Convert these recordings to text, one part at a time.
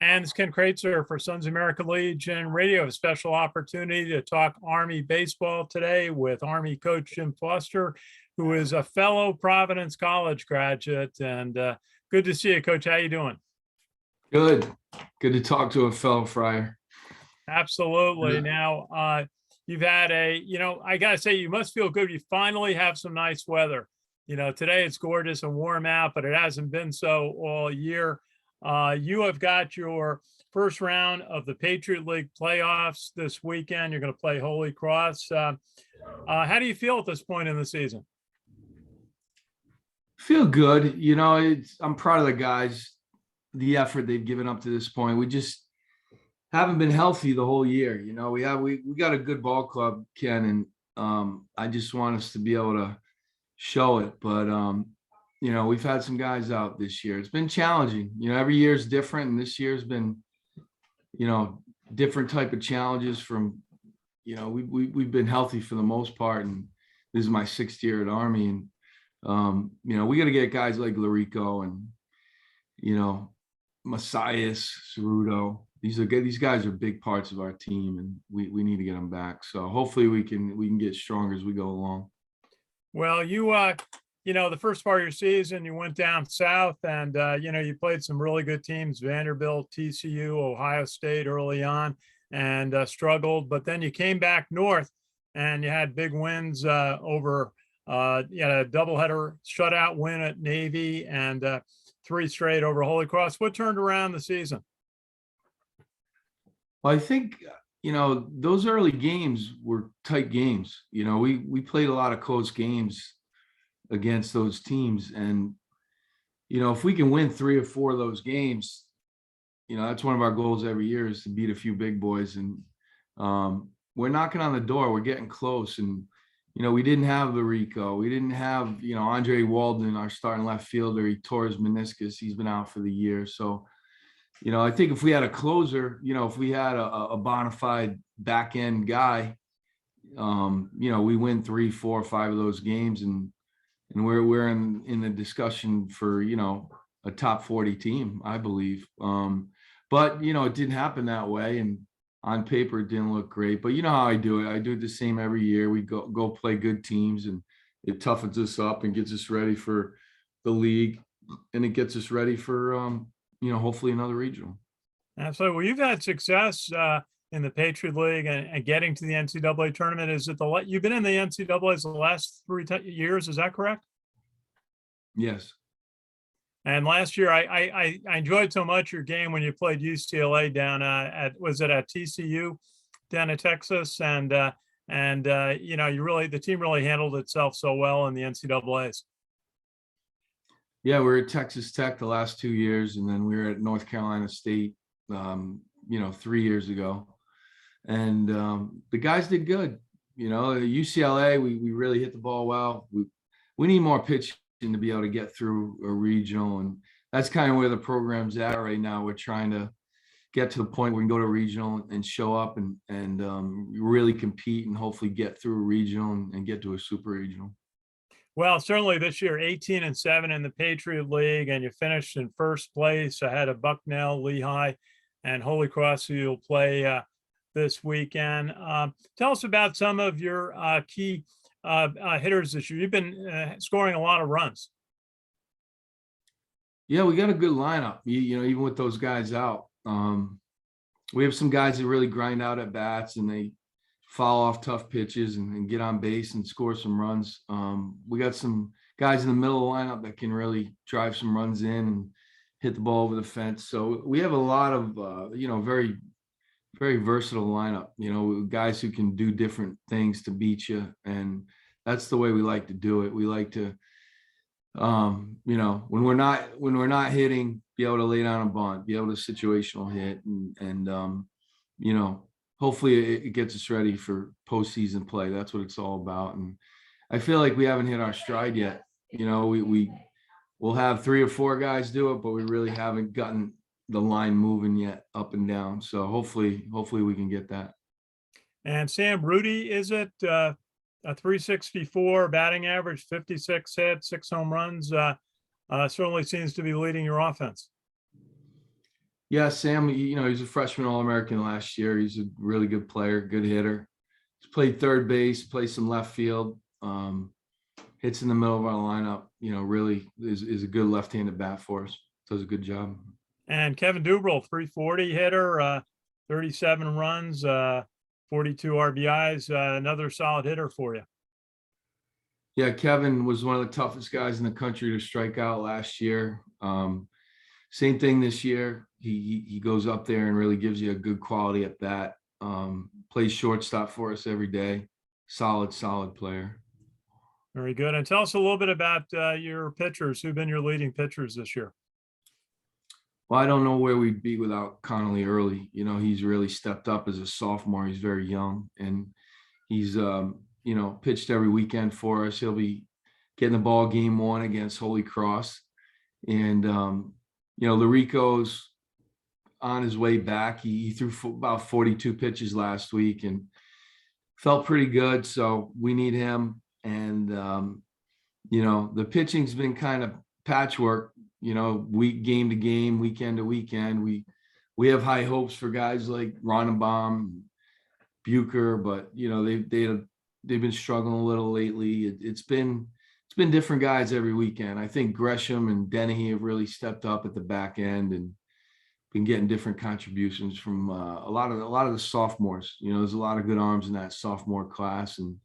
And it's Ken Kraetzer for Sons of America Legion Radio, a special opportunity to talk Army baseball today with Army coach Jim Foster, who is a fellow Providence College graduate. And good to see you, Coach. How you doing? Good. Good to talk to a fellow Friar. Absolutely. Now, you've had I got to say, you must feel good. You finally have some nice weather. Today it's gorgeous and warm out, but it hasn't been so all year. You have got your first round of the Patriot League Playoffs this weekend. You're going to play Holy Cross. How do you feel at this point in the season? Feel good. I'm proud of the guys, the effort they've given up to this point. We just haven't been healthy the whole year. We got a good ball club, Ken, and I just want us to be able to show it. But we've had some guys out this year. It's been challenging. Every year is different, and this year's been, different type of challenges from, we've been healthy for the most part, and this is my 6th year at Army, and we got to get guys like Larico and, Messias, Cerudo. These guys are big parts of our team, and we need to get them back. So hopefully we can get stronger as we go along. Well, the first part of your season, you went down south and, you played some really good teams, Vanderbilt, TCU, Ohio State early on, and struggled. But then you came back north and you had big wins over, you had a doubleheader shutout win at Navy and 3 straight over Holy Cross. What turned around the season? Well, I think, those early games were tight games. We played a lot of close games against those teams, and if we can win 3 or 4 of those games, that's one of our goals every year, is to beat a few big boys. And we're knocking on the door, we're getting close. And we didn't have Larico, we didn't have Andre Walden, our starting left fielder. He tore his meniscus, he's been out for the year. So I think if we had a closer, if we had a bona fide back end guy, we win 3, 4, 5 of those games, and we're in the discussion for a top 40 team, I believe. But it didn't happen that way, and on paper it didn't look great. But you know how I do it. I do it the same every year. We go play good teams, and it toughens us up and gets us ready for the league, and it gets us ready for hopefully another regional. Absolutely. Well, you've had success in the Patriot League and getting to the NCAA tournament. Is it you've been in the NCAA's the last 3 years? Is that correct? Yes. And last year, I enjoyed so much your game when you played UCLA down at TCU down in Texas, and the team really handled itself so well in the NCAA's. Yeah, we were at Texas Tech the last 2 years, and then we were at North Carolina State, 3 years ago. And the guys did good. UCLA, we really hit the ball well. We need more pitching to be able to get through a regional, and that's kind of where the program's at right now. We're trying to get to the point where we can go to regional and show up and really compete and hopefully get through a regional and get to a super regional. Well, certainly this year, 18-7 in the Patriot League, and you finished in first place ahead of Bucknell, Lehigh, and Holy Cross, who you'll play this weekend. Tell us about some of your key hitters this year. You've been scoring a lot of runs. Yeah, we got a good lineup. Even with those guys out, we have some guys that really grind out at bats, and they foul off tough pitches and get on base and score some runs. We got some guys in the middle of the lineup that can really drive some runs in and hit the ball over the fence. So we have a lot of, very, very versatile lineup, guys who can do different things to beat you. And that's the way we like to do it. We like to, when we're not hitting, be able to lay down a bunt, be able to situational hit, and hopefully it gets us ready for postseason play. That's what it's all about. And I feel like we haven't hit our stride yet. We'll have 3 or 4 guys do it, but we really haven't gotten the line moving yet up and down. So hopefully we can get that. And Sam, Rudy, is it a 364 batting average, 56 hits, 6 home runs? Certainly seems to be leading your offense. Yeah, Sam, he's a freshman All-American last year. He's a really good player, good hitter. He's played third base, plays some left field, hits in the middle of our lineup, really is a good left-handed bat for us. Does a good job. And Kevin Dubrel, 340 hitter, 37 runs, 42 RBIs, another solid hitter for you. Yeah, Kevin was one of the toughest guys in the country to strike out last year. Same thing this year. He goes up there and really gives you a good quality at bat. Plays shortstop for us every day. Solid player. Very good. And tell us a little bit about your pitchers. Who've been your leading pitchers this year? Well, I don't know where we'd be without Connolly Early. He's really stepped up as a sophomore. He's very young, and he's pitched every weekend for us. He'll be getting the ball game one against Holy Cross, and Larico's on his way back. He threw about 42 pitches last week and felt pretty good. So we need him. And, the pitching's been kind of patchwork, week game to game, weekend to weekend. We have high hopes for guys like Ronenbaum, Bucher, but, they've been struggling a little lately. It's been different guys every weekend. I think Gresham and Dennehy have really stepped up at the back end and been getting different contributions from a lot of the sophomores. There's a lot of good arms in that sophomore class, and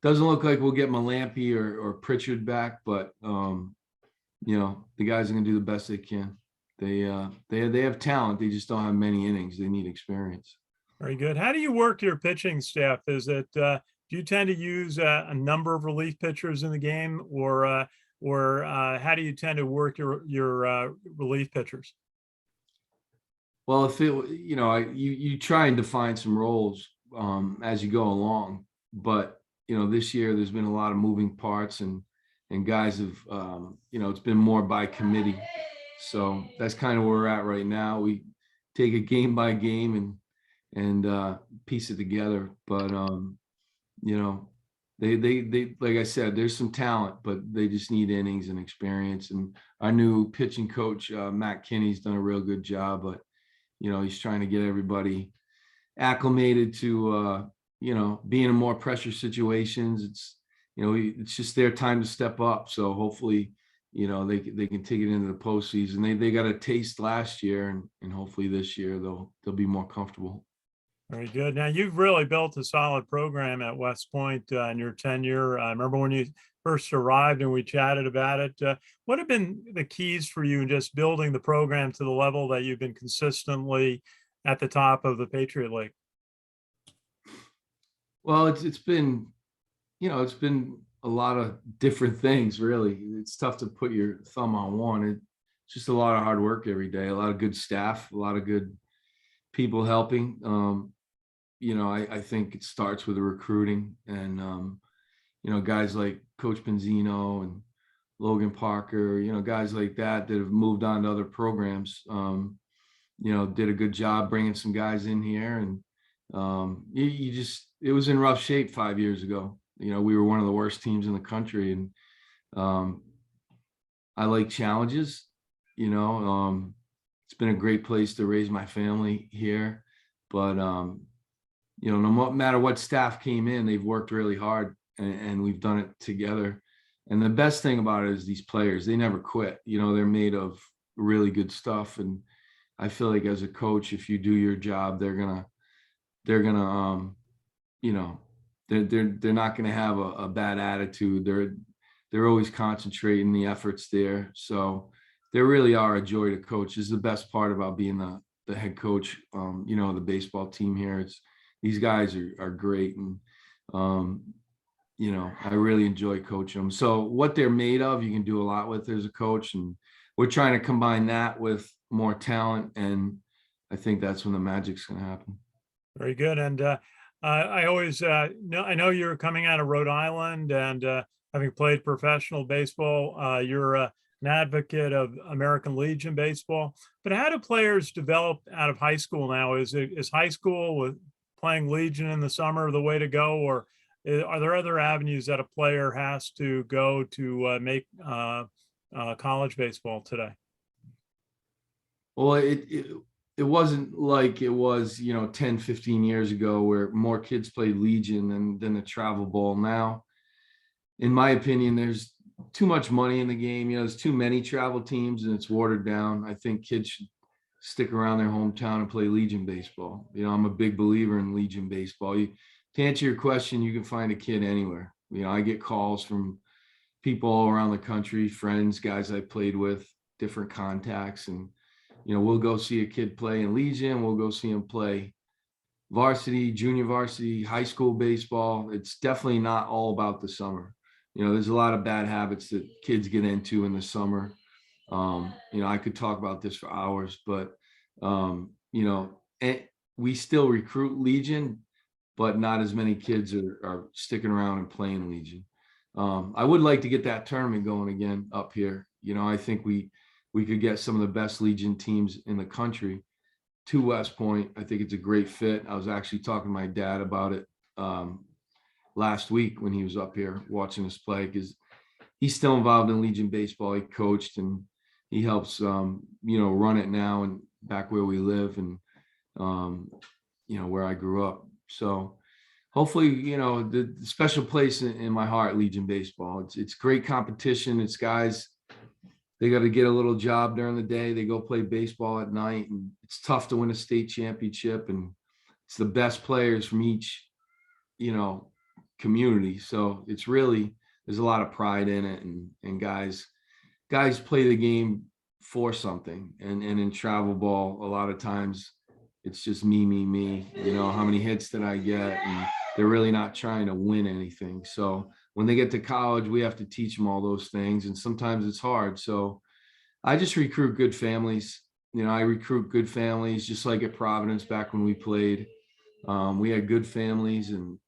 doesn't look like we'll get Malampy or Pritchard back, but the guys are going to do the best they can. They have talent. They just don't have many innings. They need experience. Very good. How do you work your pitching staff? Is it do you tend to use a number of relief pitchers in the game, or how do you tend to work your relief pitchers? Well, if you try and define some roles as you go along, but this year there's been a lot of moving parts, and guys have it's been more by committee. So that's kind of where we're at right now. We take it game by game and piece it together. But they like I said, there's some talent, but they just need innings and experience. And our new pitching coach, Matt Kinney's done a real good job, but he's trying to get everybody acclimated to being in more pressure situations. It's just their time to step up. So hopefully, they can take it into the postseason. They got a taste last year, and hopefully this year they'll be more comfortable. Very good. Now, you've really built a solid program at West Point in your tenure. I remember when you first arrived and we chatted about it. What have been the keys for you in just building the program to the level that you've been consistently at the top of the Patriot League? Well, it's been a lot of different things, really. It's tough to put your thumb on one. It's just a lot of hard work every day, a lot of good staff, a lot of good people helping. I think it starts with the recruiting, and guys like Coach Penzino and Logan Parker, guys like that have moved on to other programs, did a good job bringing some guys in here. And it was in rough shape 5 years ago. We were one of the worst teams in the country, and I like challenges. It's been a great place to raise my family here, but no matter what staff came in, they've worked really hard, and we've done it together. And the best thing about it is these players, they never quit. They're made of really good stuff, and I feel like as a coach, if you do your job, they're gonna they're not gonna have a bad attitude. They're always concentrating, the efforts there. So they really are a joy to coach. This is the best part about being the head coach, the baseball team here. These guys are great, and I really enjoy coaching them. So what they're made of, you can do a lot with as a coach, and we're trying to combine that with more talent, and I think that's when the magic's going to happen. Very good. And I always I know you're coming out of Rhode Island, and having played professional baseball, you're an advocate of American Legion baseball. But how do players develop out of high school now? Is high school with playing Legion in the summer the way to go, or are there other avenues that a player has to go to make college baseball today? Well, it wasn't like it was, 10, 15 years ago where more kids played Legion than the travel ball now. In my opinion, there's too much money in the game. There's too many travel teams and it's watered down. I think kids should stick around their hometown and play Legion baseball. I'm a big believer in Legion baseball. To answer your question, you can find a kid anywhere. I get calls from people all around the country, friends, guys I played with, different contacts. And, we'll go see a kid play in Legion. We'll go see him play varsity, junior varsity, high school baseball. It's definitely not all about the summer. There's a lot of bad habits that kids get into in the summer. I could talk about this for hours, but, we still recruit Legion, but not as many kids are sticking around and playing Legion. I would like to get that tournament going again up here. I think we could get some of the best Legion teams in the country to West Point. I think it's a great fit. I was actually talking to my dad about it last week when he was up here watching us play, because he's still involved in Legion baseball. He coached and he helps, run it now and back where we live and, where I grew up. So hopefully, the special place in my heart, Legion baseball. It's great competition. It's guys, they got to get a little job during the day. They go play baseball at night, and it's tough to win a state championship. And it's the best players from each, community. So it's really, there's a lot of pride in it, and guys play the game for something. And in travel ball, a lot of times it's just me, how many hits did I get? And they're really not trying to win anything. So when they get to college, we have to teach them all those things. And sometimes it's hard. So I just recruit good families. I recruit good families, just like at Providence back when we played. We had good families and,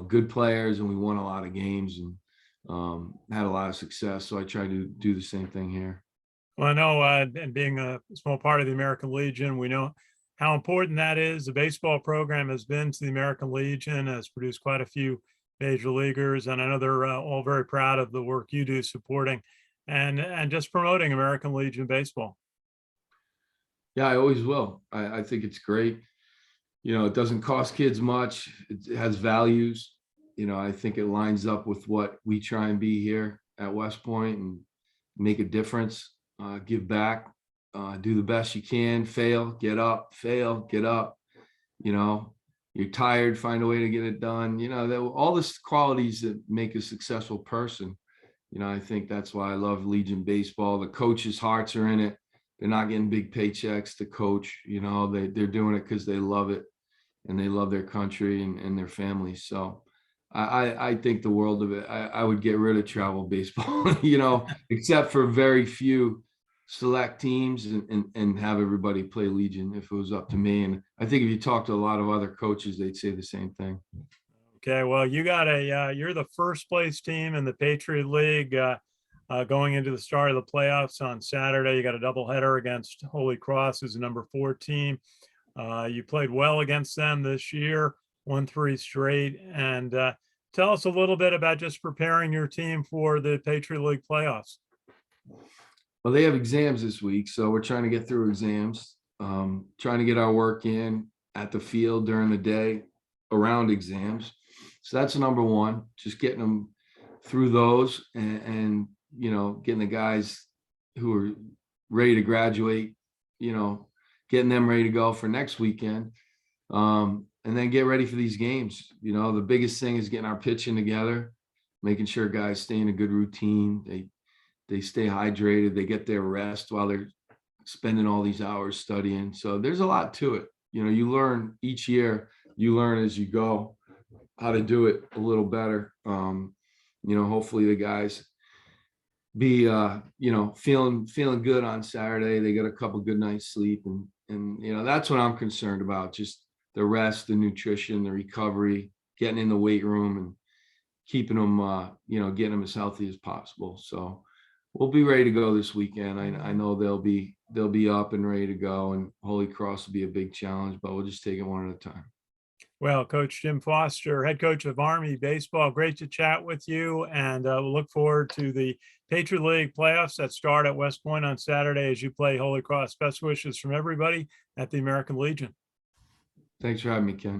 good players, and we won a lot of games and had a lot of success. So I try to do the same thing here. Well, I know, and being a small part of the American Legion, we know how important that is. The baseball program has been to the American Legion, has produced quite a few major leaguers, and I know they're all very proud of the work you do supporting and just promoting American Legion baseball. Yeah, I always will. I think it's great. It doesn't cost kids much. It has values. I think it lines up with what we try and be here at West Point and make a difference, give back, do the best you can, fail, get up, you're tired, find a way to get it done. All the qualities that make a successful person. I think that's why I love Legion baseball. The coaches' hearts are in it. They're not getting big paychecks to coach. They're doing it because they love it and they love their country and their families. So I think the world of it. I would get rid of travel baseball, except for very few select teams and have everybody play Legion if it was up to me. And I think if you talk to a lot of other coaches, they'd say the same thing. Okay, well, you got you're the first place team in the Patriot League going into the start of the playoffs on Saturday. You got a doubleheader against Holy Cross, who's the number 4 team. You played well against them this year, won 3 straight. And tell us a little bit about just preparing your team for the Patriot League playoffs. Well, they have exams this week, so we're trying to get through exams, trying to get our work in at the field during the day around exams. So that's number one, just getting them through those and getting the guys who are ready to graduate, getting them ready to go for next weekend. And then get ready for these games. The biggest thing is getting our pitching together, making sure guys stay in a good routine. They stay hydrated, they get their rest while they're spending all these hours studying. So there's a lot to it. You learn each year, you learn as you go how to do it a little better. Hopefully the guys be feeling good on Saturday. They get a couple good nights sleep and that's what I'm concerned about. Just the rest, the nutrition, the recovery, getting in the weight room and keeping them getting them as healthy as possible. So we'll be ready to go this weekend. I know they'll be up and ready to go, and Holy Cross will be a big challenge, but we'll just take it one at a time. Well, Coach Jim Foster, head coach of Army baseball, great to chat with you, and we'll look forward to the Patriot League playoffs that start at West Point on Saturday as you play Holy Cross. Best wishes from everybody at the American Legion. Thanks for having me, Ken.